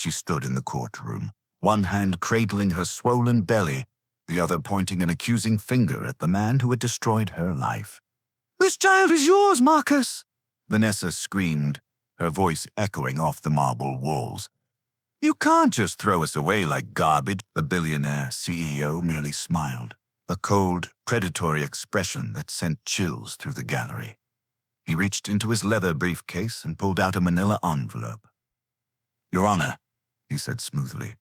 She stood in the courtroom, one hand cradling her swollen belly, the other pointing an accusing finger at the man who had destroyed her life. "This child is yours, Marcus!" Vanessa screamed, her voice echoing off the marble walls. "You can't just throw us away like garbage." The billionaire CEO merely smiled, a cold, predatory expression that sent chills through the gallery. He reached into his leather briefcase and pulled out a manila envelope. "Your Honor," he said smoothly,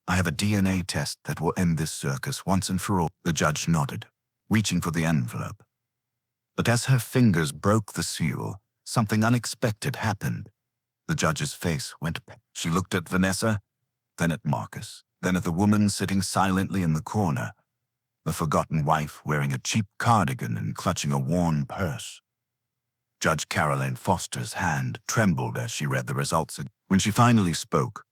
"I have a DNA test that will end this circus once and for all." The judge nodded, reaching for the envelope. But as her fingers broke the seal, something unexpected happened. The judge's face went pale. She looked at Vanessa, then at Marcus, then at the woman sitting silently in the corner, the forgotten wife wearing a cheap cardigan and clutching a worn purse. Judge Caroline Foster's hand trembled as she read the results. When she finally spoke,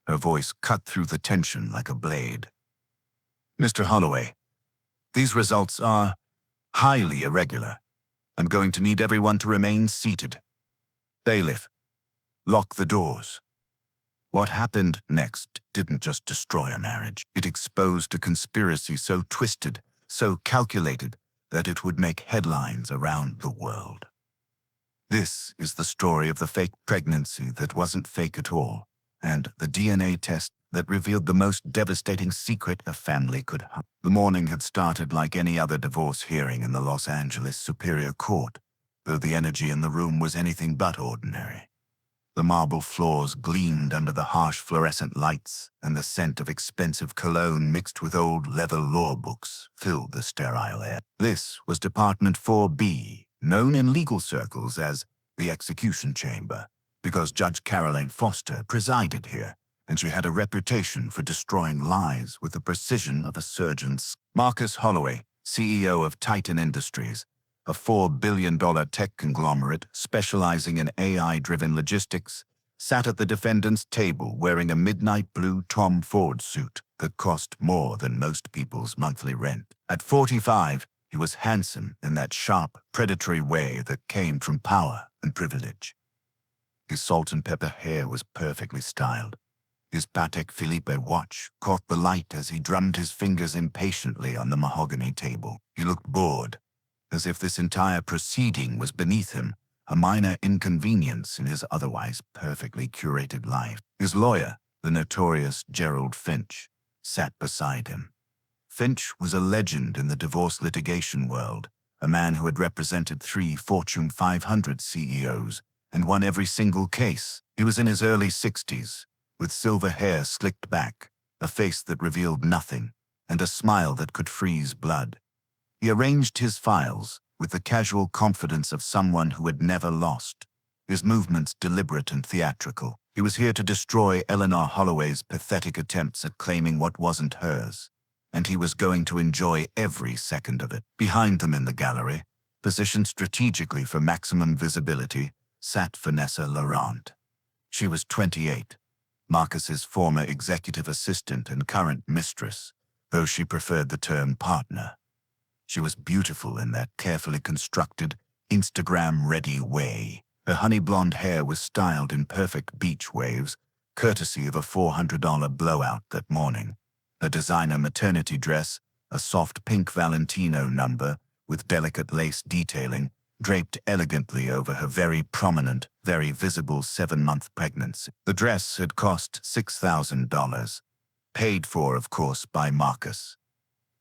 her voice cut through the tension like a blade. "Mr. Holloway, these results are highly irregular. I'm going to need everyone to remain seated. Bailiff, lock the doors." What happened next didn't just destroy a marriage. It exposed a conspiracy so twisted, so calculated, that it would make headlines around the world. This is the story of the fake pregnancy that wasn't fake at all, and the DNA test that revealed the most devastating secret a family could have. The morning had started like any other divorce hearing in the Los Angeles Superior Court, though the energy in the room was anything but ordinary. The marble floors gleamed under the harsh fluorescent lights, and the scent of expensive cologne mixed with old leather law books filled the sterile air. This was Department 4B, known in legal circles as the execution chamber, because Judge Caroline Foster presided here, and she had a reputation for destroying lies with the precision of a surgeon's. Marcus Holloway, CEO of Titan Industries, a $4 billion tech conglomerate specializing in AI-driven logistics, sat at the defendant's table wearing a midnight blue Tom Ford suit that cost more than most people's monthly rent. At 45, he was handsome in that sharp, predatory way that came from power and privilege. His salt and pepper hair was perfectly styled. His Patek Philippe watch caught the light as he drummed his fingers impatiently on the mahogany table. He looked bored, as if this entire proceeding was beneath him, a minor inconvenience in his otherwise perfectly curated life. His lawyer, the notorious Gerald Finch, sat beside him. Finch was a legend in the divorce litigation world, a man who had represented 3 Fortune 500 CEOs and won every single case. He was in his early 60s, with silver hair slicked back, a face that revealed nothing, and a smile that could freeze blood. He arranged his files with the casual confidence of someone who had never lost, his movements deliberate and theatrical. He was here to destroy Eleanor Holloway's pathetic attempts at claiming what wasn't hers, and he was going to enjoy every second of it. Behind them in the gallery, positioned strategically for maximum visibility, sat Vanessa Laurent. She was 28, Marcus's former executive assistant and current mistress, though she preferred the term partner. She was beautiful in that carefully constructed, Instagram-ready way. Her honey blonde hair was styled in perfect beach waves, courtesy of a $400 blowout that morning. Her designer maternity dress, a soft pink Valentino number with delicate lace detailing, draped elegantly over her very prominent, very visible 7-month pregnancy. The dress had cost $6,000, paid for, of course, by Marcus.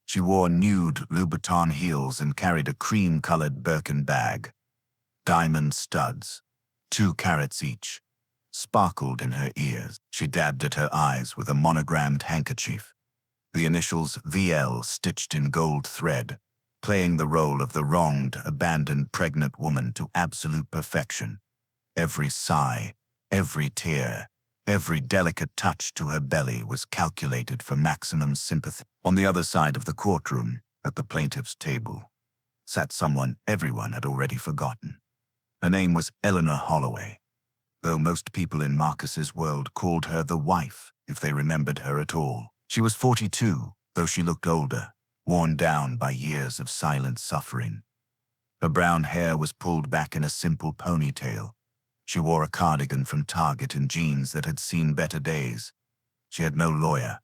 She wore nude Louboutin heels and carried a cream-colored Birkin bag. Diamond studs, 2 carats each, sparkled in her ears. She dabbed at her eyes with a monogrammed handkerchief, the initials VL stitched in gold thread, playing the role of the wronged, abandoned pregnant woman to absolute perfection. Every sigh, every tear, every delicate touch to her belly was calculated for maximum sympathy. On the other side of the courtroom, at the plaintiff's table, sat someone everyone had already forgotten. Her name was Eleanor Holloway, though most people in Marcus's world called her the wife, if they remembered her at all. She was 42, though she looked older, worn down by years of silent suffering. Her brown hair was pulled back in a simple ponytail. She wore a cardigan from Target and jeans that had seen better days, She had no lawyer.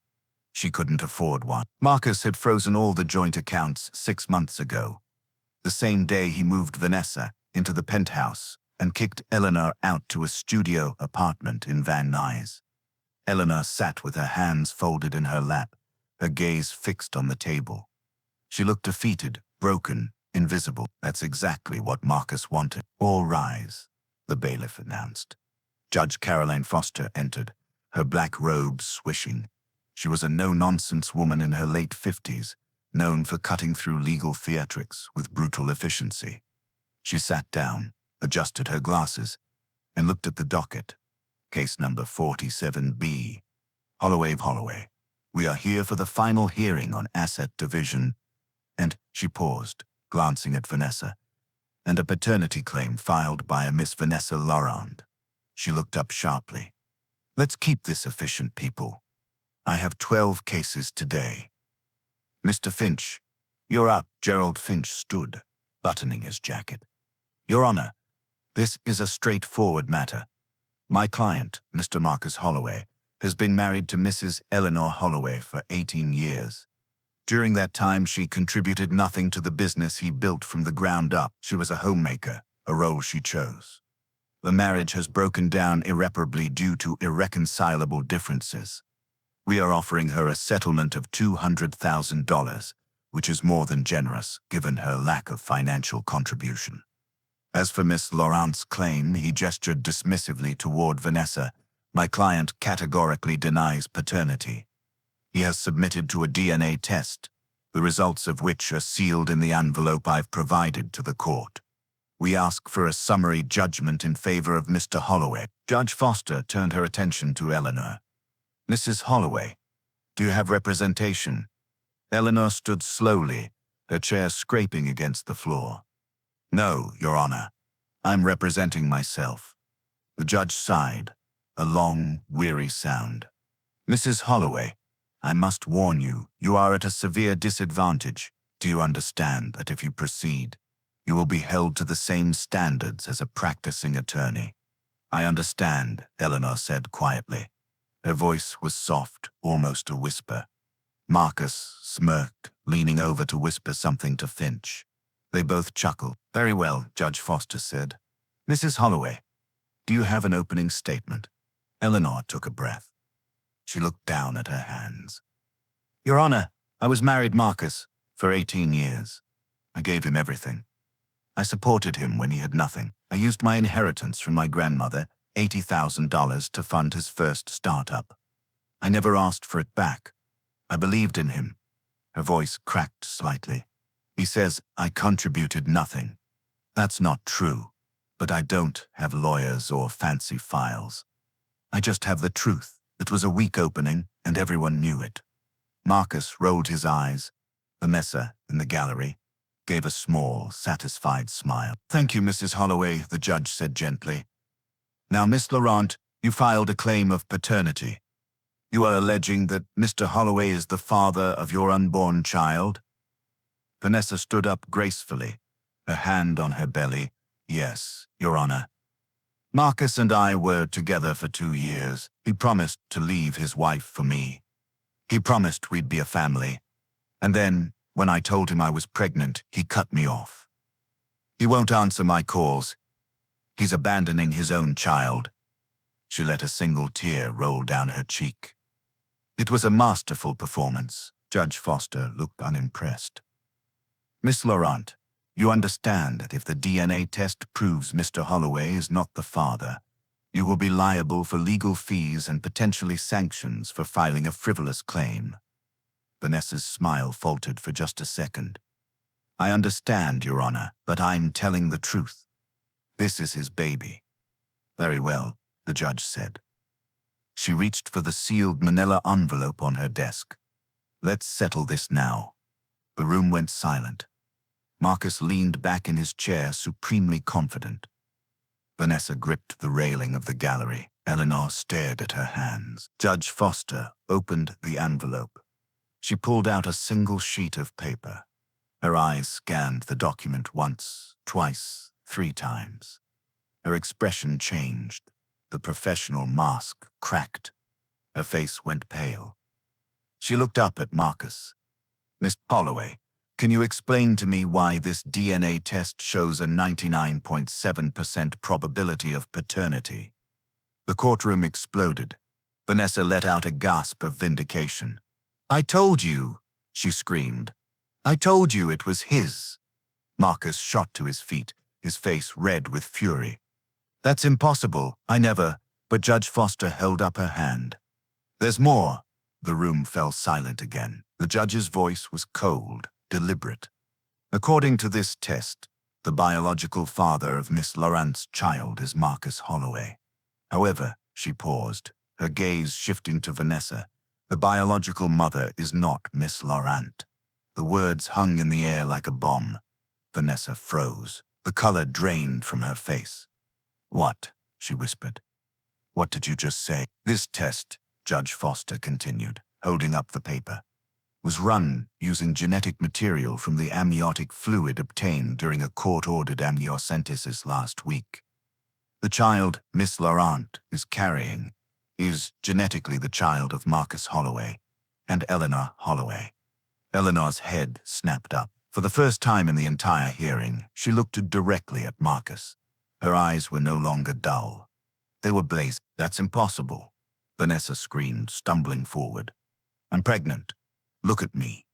She couldn't afford one. Marcus had frozen all the joint accounts 6 months ago. The same day he moved Vanessa into the penthouse and kicked Eleanor out to a studio apartment in Van Nuys. Eleanor sat with her hands folded in her lap, her gaze fixed on the table. She looked defeated, broken, invisible. That's exactly what Marcus wanted. All rise, the bailiff announced. Judge Caroline Foster entered, her black robe swishing. She was a no-nonsense woman in her late 50s, known for cutting through legal theatrics with brutal efficiency. She sat down, adjusted her glasses, and looked at the docket. Case number 47B. Holloway. We are here for the final hearing on asset division. And she paused, glancing at Vanessa, and a paternity claim filed by a Miss Vanessa Laurent. She looked up sharply. Let's keep this efficient, people. I have 12 cases today. Mr. Finch, you're up. Gerald Finch stood, buttoning his jacket. Your Honor, this is a straightforward matter. My client, Mr. Marcus Holloway, has been married to Mrs. Eleanor Holloway for 18 years. During that time, she contributed nothing to the business he built from the ground up. She was a homemaker, a role she chose. The marriage has broken down irreparably due to irreconcilable differences. We are offering her a settlement of $200,000, which is more than generous given her lack of financial contribution. As for Miss Laurent's claim, he gestured dismissively toward Vanessa. My client categorically denies paternity. He has submitted to a DNA test, the results of which are sealed in the envelope I've provided to the court. We ask for a summary judgment in favor of Mr. Holloway. Judge Foster turned her attention to Eleanor. Mrs. Holloway, do you have representation? Eleanor stood slowly, her chair scraping against the floor. No, Your Honor. I'm representing myself. The judge sighed, a long, weary sound. Mrs. Holloway, I must warn you, you are at a severe disadvantage. Do you understand that if you proceed, you will be held to the same standards as a practicing attorney? I understand, Eleanor said quietly. Her voice was soft, almost a whisper. Marcus smirked, leaning over to whisper something to Finch. They both chuckled. Very well, Judge Foster said. Mrs. Holloway, do you have an opening statement? Eleanor took a breath. She looked down at her hands. Your Honor, I was married Marcus for 18 years. I gave him everything. I supported him when he had nothing. I used my inheritance from my grandmother, $80,000, to fund his first startup. I never asked for it back. I believed in him. Her voice cracked slightly. He says I contributed nothing. That's not true, but I don't have lawyers or fancy files. I just have the truth. It was a weak opening, and everyone knew it. Marcus rolled his eyes. Vanessa, in the gallery, gave a small, satisfied smile. Thank you, Mrs. Holloway, the judge said gently. Now, Miss Laurent, you filed a claim of paternity. You are alleging that Mr. Holloway is the father of your unborn child? Vanessa stood up gracefully, her hand on her belly. Yes, Your Honor. Marcus and I were together for 2 years. He promised to leave his wife for me. He promised we'd be a family. And then, when I told him I was pregnant, he cut me off. He won't answer my calls. He's abandoning his own child. She let a single tear roll down her cheek. It was a masterful performance. Judge Foster looked unimpressed. Miss Laurent, you understand that if the DNA test proves Mr. Holloway is not the father, you will be liable for legal fees and potentially sanctions for filing a frivolous claim. Vanessa's smile faltered for just a second. I understand, Your Honor, but I'm telling the truth. This is his baby. Very well, the judge said. She reached for the sealed manila envelope on her desk. Let's settle this now. The room went silent. Marcus leaned back in his chair, supremely confident. Vanessa gripped the railing of the gallery. Eleanor stared at her hands. Judge Foster opened the envelope. She pulled out a single sheet of paper. Her eyes scanned the document once, twice, 3 times. Her expression changed. The professional mask cracked. Her face went pale. She looked up at Marcus. "Miss Holloway, can you explain to me why this DNA test shows a 99.7% probability of paternity?" The courtroom exploded. Vanessa let out a gasp of vindication. "I told you," she screamed. "I told you it was his." Marcus shot to his feet, his face red with fury. "That's impossible. I never—" But Judge Foster held up her hand. "There's more." The room fell silent again. The judge's voice was cold, deliberate. "According to this test, the biological father of Miss Laurent's child is Marcus Holloway. However," she paused, her gaze shifting to Vanessa, "the biological mother is not Miss Laurent." The words hung in the air like a bomb. Vanessa froze. The color drained from her face. "What?" she whispered. "What did you just say?" "This test," Judge Foster continued, holding up the paper, "was run using genetic material from the amniotic fluid obtained during a court-ordered amniocentesis last week. The child Miss Laurent is carrying is genetically the child of Marcus Holloway and Eleanor Holloway." Eleanor's head snapped up. For the first time in the entire hearing, she looked directly at Marcus. Her eyes were no longer dull. They were blazing. "That's impossible," Vanessa screamed, stumbling forward. "I'm pregnant. Look at me.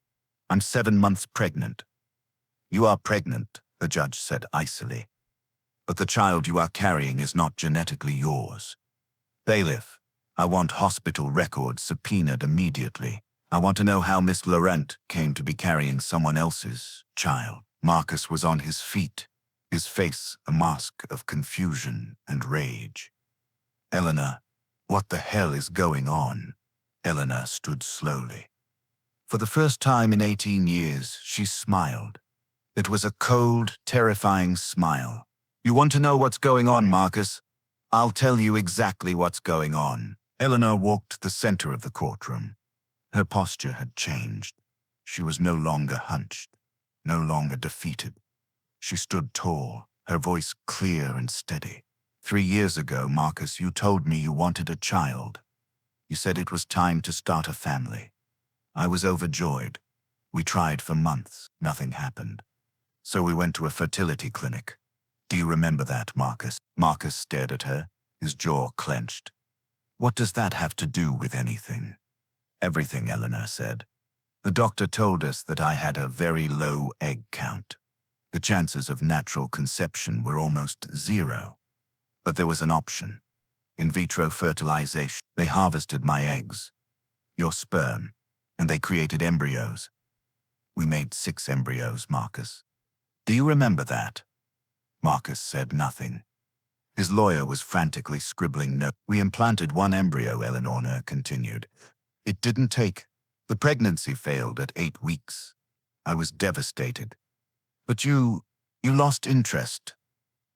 I'm 7 months pregnant." "You are pregnant," the judge said icily. "But the child you are carrying is not genetically yours. Bailiff, I want hospital records subpoenaed immediately. I want to know how Miss Laurent came to be carrying someone else's child." Marcus was on his feet, his face a mask of confusion and rage. "Eleanor, what the hell is going on?" Eleanor stood slowly. For the first time in 18 years, she smiled. It was a cold, terrifying smile. "You want to know what's going on, Marcus? I'll tell you exactly what's going on." Eleanor walked the center of the courtroom. Her posture had changed. She was no longer hunched, no longer defeated. She stood tall, her voice clear and steady. 3 years ago, Marcus, you told me you wanted a child. You said it was time to start a family. I was overjoyed. We tried for months. Nothing happened. So we went to a fertility clinic. Do you remember that, Marcus? Marcus stared at her, his jaw clenched. "What does that have to do with anything?" "Everything," Eleanor said. "The doctor told us that I had a very low egg count. The chances of natural conception were almost zero. But there was an option. In vitro fertilization. They harvested my eggs, your sperm, and they created embryos. We made 6 embryos, Marcus. Do you remember that?" Marcus said nothing. His lawyer was frantically scribbling notes. "We implanted 1 embryo," Eleanor continued. "It didn't take. The pregnancy failed at 8 weeks. I was devastated. But you lost interest.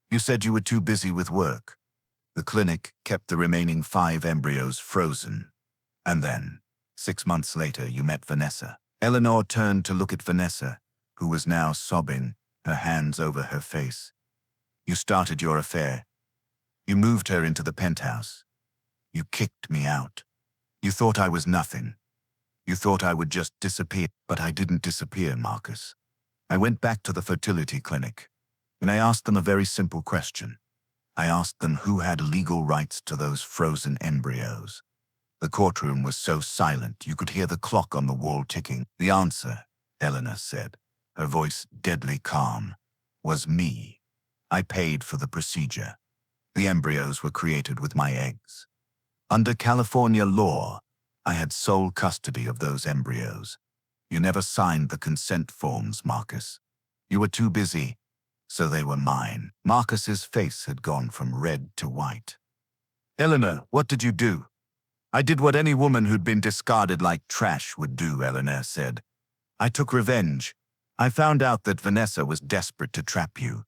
You said you were too busy with work. The clinic kept the remaining 5 embryos frozen. And then, 6 months later, you met Vanessa." Eleanor turned to look at Vanessa, who was now sobbing, her hands over her face. "You started your affair. You moved her into the penthouse. You kicked me out. You thought I was nothing. You thought I would just disappear. But I didn't disappear, Marcus. I went back to the fertility clinic, and I asked them a very simple question. I asked them who had legal rights to those frozen embryos. The courtroom was so silent you could hear the clock on the wall ticking. The answer," Eleanor said, her voice deadly calm, "was me. I paid for the procedure. The embryos were created with my eggs. Under California law, I had sole custody of those embryos. You never signed the consent forms, Marcus. You were too busy, so they were mine." Marcus's face had gone from red to white. "Eleanor, what did you do?" "I did what any woman who'd been discarded like trash would do," Eleanor said. "I took revenge. I found out that Vanessa was desperate to trap you.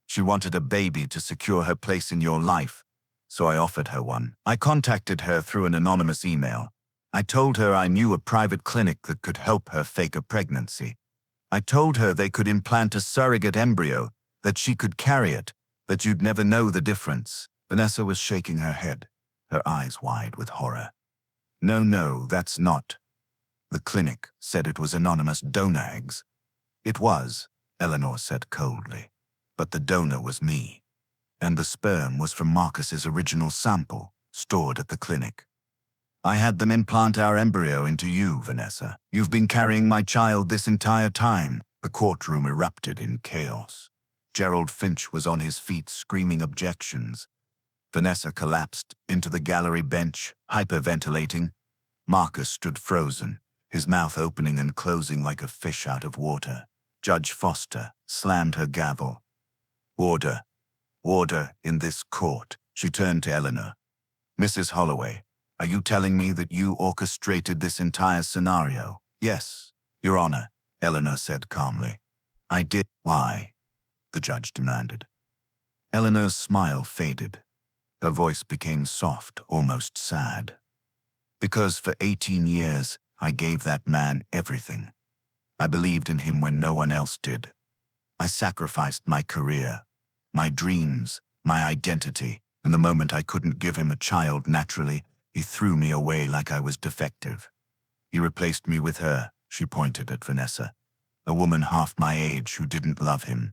She wanted a baby to secure her place in your life, so I offered her one. I contacted her through an anonymous email. I told her I knew a private clinic that could help her fake a pregnancy. I told her they could implant a surrogate embryo, that she could carry it, that you'd never know the difference." Vanessa was shaking her head, her eyes wide with horror. No, no, that's not. The clinic said it was anonymous donor eggs. It was, Eleanor said coldly. But the donor was me. And the sperm was from Marcus's original sample, stored at the clinic. I had them implant our embryo into you, Vanessa. You've been carrying my child this entire time. The courtroom erupted in chaos. Gerald Finch was on his feet screaming objections. Vanessa collapsed into the gallery bench, hyperventilating. Marcus stood frozen, his mouth opening and closing like a fish out of water. Judge Foster slammed her gavel. Order. Order in this court. She turned to Eleanor. Mrs. Holloway, are you telling me that you orchestrated this entire scenario? Yes, Your Honor, Eleanor said calmly. I did. Why? The judge demanded. Eleanor's smile faded. Her voice became soft, almost sad. Because for 18 years, I gave that man everything. I believed in him when no one else did. I sacrificed my career, my dreams, my identity, and the moment I couldn't give him a child naturally, he threw me away like I was defective. He replaced me with her, she pointed at Vanessa, a woman half my age who didn't love him,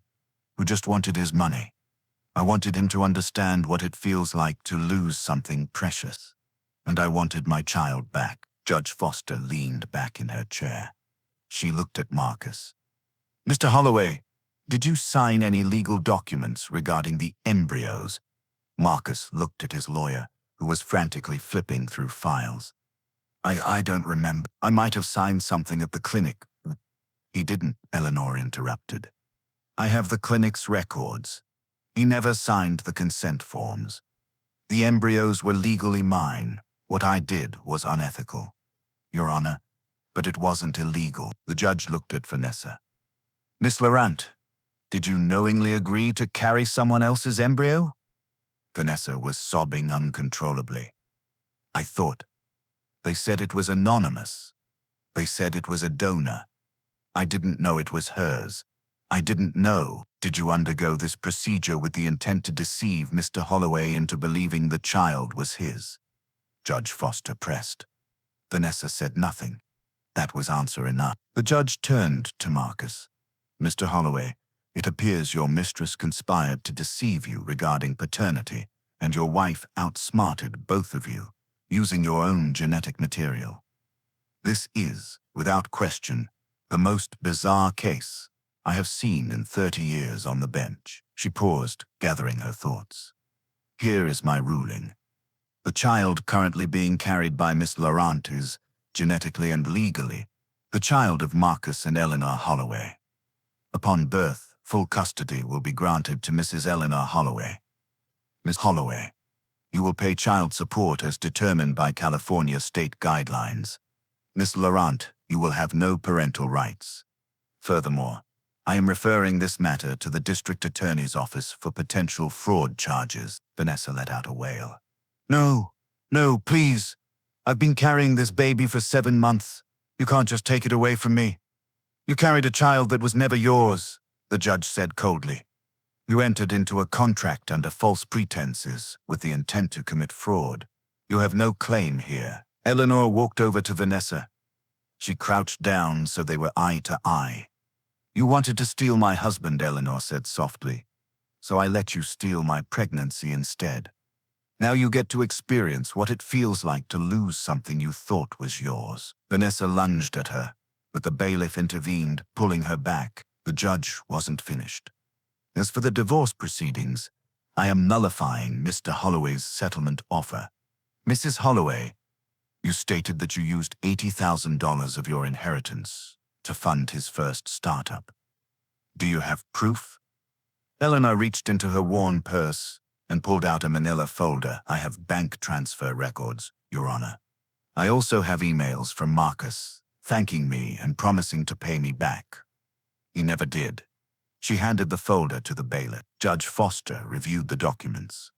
who just wanted his money. I wanted him to understand what it feels like to lose something precious. And I wanted my child back. Judge Foster leaned back in her chair. She looked at Marcus. Mr. Holloway, did you sign any legal documents regarding the embryos? Marcus looked at his lawyer, who was frantically flipping through files. I don't remember. I might have signed something at the clinic. He didn't, Eleanor interrupted. I have the clinic's records. He never signed the consent forms. The embryos were legally mine. What I did was unethical, Your Honor, but it wasn't illegal. The judge looked at Vanessa. Miss Laurent, did you knowingly agree to carry someone else's embryo? Vanessa was sobbing uncontrollably. I thought. They said it was anonymous. They said it was a donor. I didn't know it was hers. I didn't know. Did you undergo this procedure with the intent to deceive Mr. Holloway into believing the child was his? Judge Foster pressed. Vanessa said nothing. That was answer enough. The judge turned to Marcus. Mr. Holloway, it appears your mistress conspired to deceive you regarding paternity, and your wife outsmarted both of you, using your own genetic material. This is, without question, the most bizarre case I have seen in 30 years on the bench. She paused, gathering her thoughts. Here is my ruling. The child currently being carried by Miss Laurent is, genetically and legally, the child of Marcus and Eleanor Holloway. Upon birth, full custody will be granted to Mrs. Eleanor Holloway. Miss Holloway, you will pay child support as determined by California state guidelines. Miss Laurent, you will have no parental rights. Furthermore, I am referring this matter to the district attorney's office for potential fraud charges. Vanessa let out a wail. No, no, please. I've been carrying this baby for 7 months. You can't just take it away from me. You carried a child that was never yours, the judge said coldly. You entered into a contract under false pretenses with the intent to commit fraud. You have no claim here. Eleanor walked over to Vanessa. She crouched down so they were eye to eye. You wanted to steal my husband, Eleanor said softly. So I let you steal my pregnancy instead. Now you get to experience what it feels like to lose something you thought was yours. Vanessa lunged at her, but the bailiff intervened, pulling her back. The judge wasn't finished. As for the divorce proceedings, I am nullifying Mr. Holloway's settlement offer. Mrs. Holloway, you stated that you used $80,000 of your inheritance to fund his first startup. Do you have proof? Eleanor reached into her worn purse and pulled out a manila folder. I have bank transfer records, Your Honor. I also have emails from Marcus, thanking me and promising to pay me back. He never did. She handed the folder to the bailiff. Judge Foster reviewed the documents.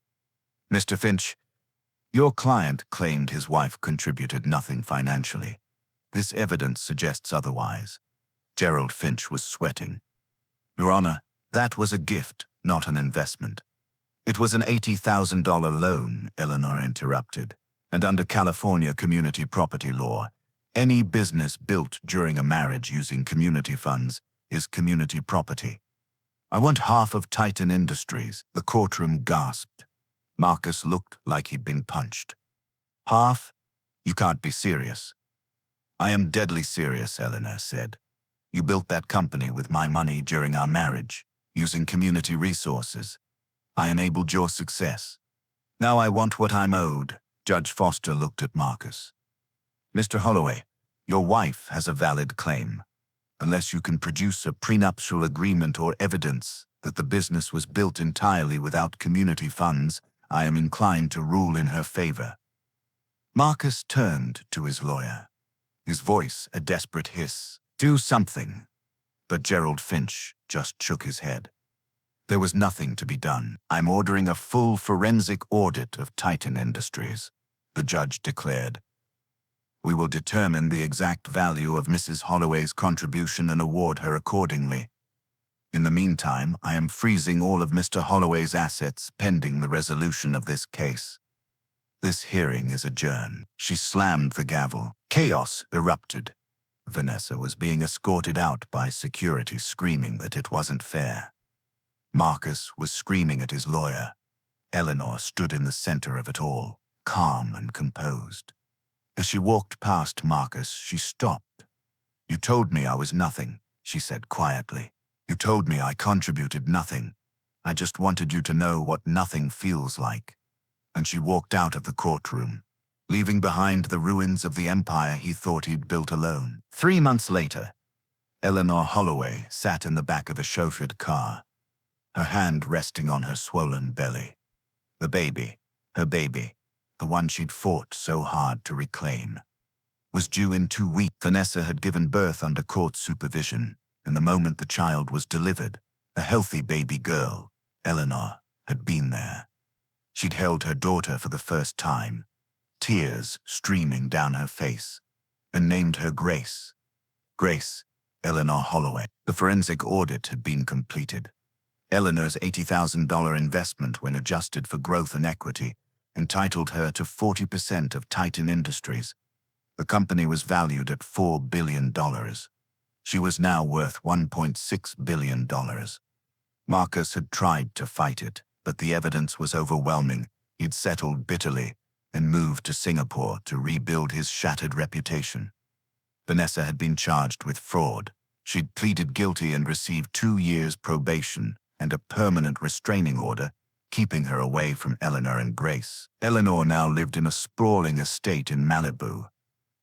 Mr. Finch, your client claimed his wife contributed nothing financially. This evidence suggests otherwise. Gerald Finch was sweating. Your Honor, that was a gift, not an investment. It was an $80,000 loan, Eleanor interrupted. And under California community property law, any business built during a marriage using community funds is community property. I want half of Titan Industries, the courtroom gasped. Marcus looked like he'd been punched. Half? You can't be serious. I am deadly serious, Eleanor said. You built that company with my money during our marriage, using community resources. I enabled your success. Now I want what I'm owed. Judge Foster looked at Marcus. Mr. Holloway, your wife has a valid claim. Unless you can produce a prenuptial agreement or evidence that the business was built entirely without community funds, I am inclined to rule in her favor. Marcus turned to his lawyer, his voice a desperate hiss. Do something. But Gerald Finch just shook his head. There was nothing to be done. I'm ordering a full forensic audit of Titan Industries, the judge declared. We will determine the exact value of Mrs. Holloway's contribution and award her accordingly. In the meantime, I am freezing all of Mr. Holloway's assets pending the resolution of this case. This hearing is adjourned. She slammed the gavel. Chaos erupted. Vanessa was being escorted out by security, screaming that it wasn't fair. Marcus was screaming at his lawyer. Eleanor stood in the center of it all, calm and composed. As she walked past Marcus, she stopped. You told me I was nothing, she said quietly. You told me I contributed nothing. I just wanted you to know what nothing feels like. And she walked out of the courtroom, leaving behind the ruins of the empire he thought he'd built alone. 3 months later, Eleanor Holloway sat in the back of a chauffeured car, her hand resting on her swollen belly. The baby, her baby, the one she'd fought so hard to reclaim, was due in 2 weeks. Vanessa had given birth under court supervision, and the moment the child was delivered, a healthy baby girl, Eleanor, had been there. She'd held her daughter for the first time, tears streaming down her face, and named her Grace. Grace, Eleanor Holloway. The forensic audit had been completed. Eleanor's $80,000 investment, when adjusted for growth and equity, entitled her to 40% of Titan Industries. The company was valued at $4 billion. She was now worth $1.6 billion. Marcus had tried to fight it, but the evidence was overwhelming. He'd settled bitterly and moved to Singapore to rebuild his shattered reputation. Vanessa had been charged with fraud. She'd pleaded guilty and received 2 years probation and a permanent restraining order, keeping her away from Eleanor and Grace. Eleanor now lived in a sprawling estate in Malibu.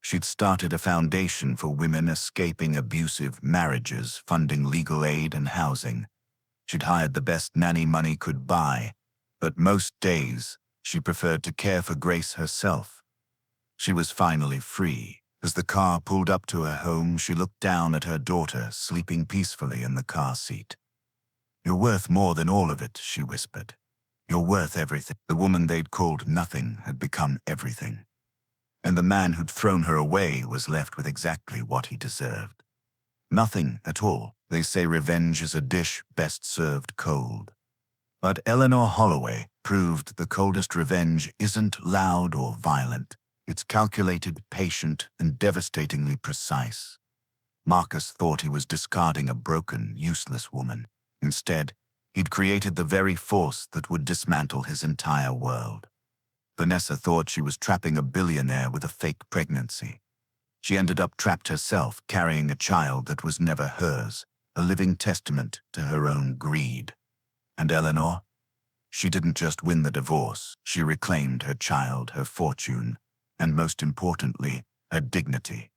She'd started a foundation for women escaping abusive marriages, funding legal aid and housing. She'd hired the best nanny money could buy, but most days she preferred to care for Grace herself. She was finally free. As the car pulled up to her home, she looked down at her daughter, sleeping peacefully in the car seat. You're worth more than all of it, she whispered. You're worth everything. The woman they'd called nothing had become everything. And the man who'd thrown her away was left with exactly what he deserved. Nothing at all. They say revenge is a dish best served cold. But Eleanor Holloway proved the coldest revenge isn't loud or violent. It's calculated, patient, and devastatingly precise. Marcus thought he was discarding a broken, useless woman. Instead, he'd created the very force that would dismantle his entire world. Vanessa thought she was trapping a billionaire with a fake pregnancy. She ended up trapped herself, carrying a child that was never hers, a living testament to her own greed. And Eleanor? She didn't just win the divorce, she reclaimed her child, her fortune, and most importantly, her dignity.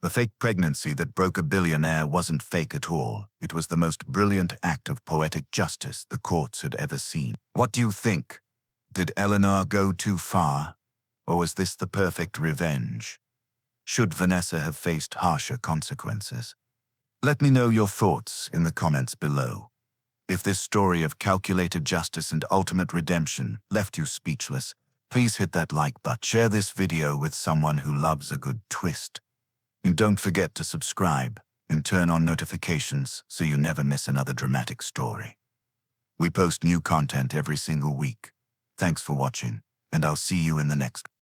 The fake pregnancy that broke a billionaire wasn't fake at all. It was the most brilliant act of poetic justice the courts had ever seen. What do you think? Did Eleanor go too far? Or was this the perfect revenge? Should Vanessa have faced harsher consequences? Let me know your thoughts in the comments below. If this story of calculated justice and ultimate redemption left you speechless, please hit that like button. Share this video with someone who loves a good twist. And don't forget to subscribe and turn on notifications so you never miss another dramatic story. We post new content every single week. Thanks for watching, and I'll see you in the next one.